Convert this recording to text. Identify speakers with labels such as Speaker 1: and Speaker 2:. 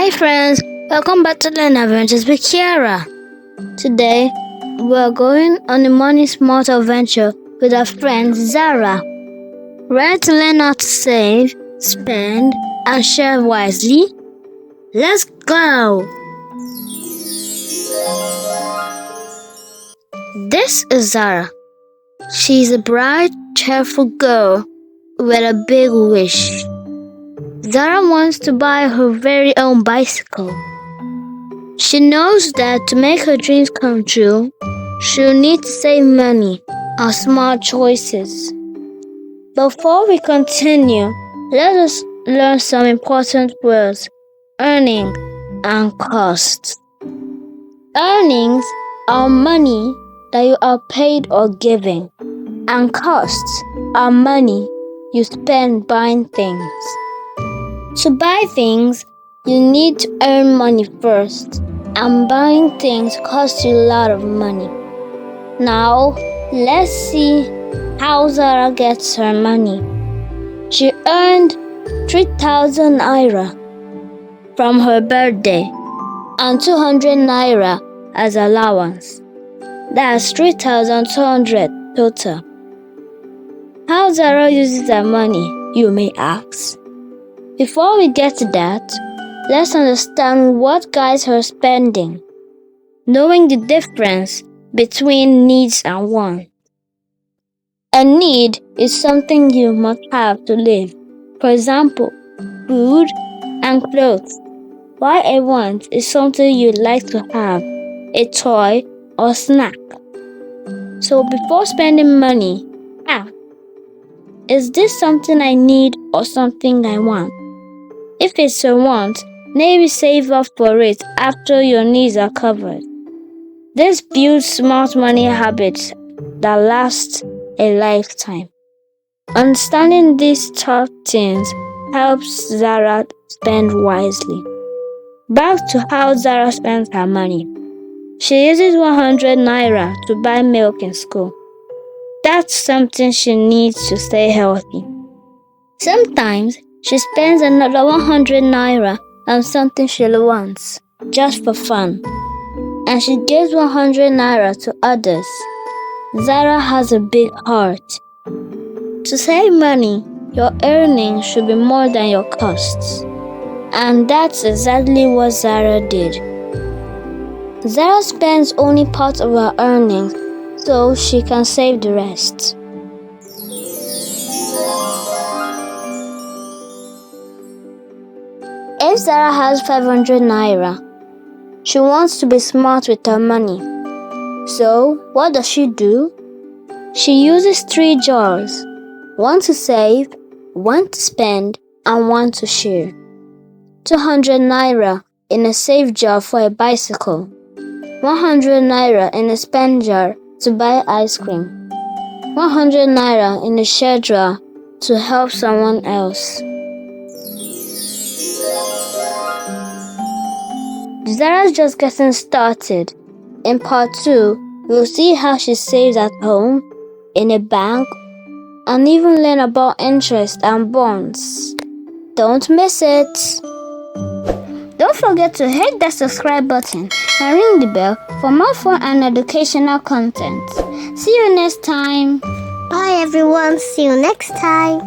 Speaker 1: Hi friends, welcome back to Learn Adventures with Chiara. Today, we're going on a money smart adventure with our friend Zara. Ready to learn how to save, spend, and share wisely? Let's go! This is Zara. She's a bright, cheerful girl with a big wish. Zara wants to buy her very own bicycle. She knows that to make her dreams come true, she'll need to save money and smart choices. Before we continue, let us learn some important words: earning and cost. Earnings are money that you are paid or giving, and costs are money you spend buying things. To buy things, you need to earn money first, and buying things costs you a lot of money. Now, let's see how Zara gets her money. She earned 3,000 naira from her birthday and 200 naira as allowance. That's 3,200 total. How Zara uses her money, you may ask? Before we get to that, let's understand what guides her spending. Knowing the difference between needs and wants. A need is something you must have to live. For example, food and clothes. While a want is something you'd like to have, a toy or snack. So before spending money, ask, is this something I need or something I want? If it's a want, maybe save up for it after your needs are covered. This builds smart money habits that last a lifetime. Understanding these top things helps Zara spend wisely. Back to how Zara spends her money. She uses 100 naira to buy milk in school. That's something she needs to stay healthy. Sometimes she spends another 100 naira on something she wants, just for fun. And she gives 100 naira to others. Zara has a big heart. To save money, your earnings should be more than your costs. And that's exactly what Zara did. Zara spends only part of her earnings so she can save the rest. If Zara has 500 naira, she wants to be smart with her money. So, what does she do? She uses 3 jars: one to save, one to spend, and one to share. 200 naira in a save jar for a bicycle. 100 naira in a spend jar to buy ice cream. 100 naira in a share jar to help someone else. Zara's just getting started. In part 2, we'll see how she saves at home, in a bank, and even learn about interest and bonds. Don't miss it! Don't forget to hit that subscribe button and ring the bell for more fun and educational content. See you next time!
Speaker 2: Bye everyone, see you next time.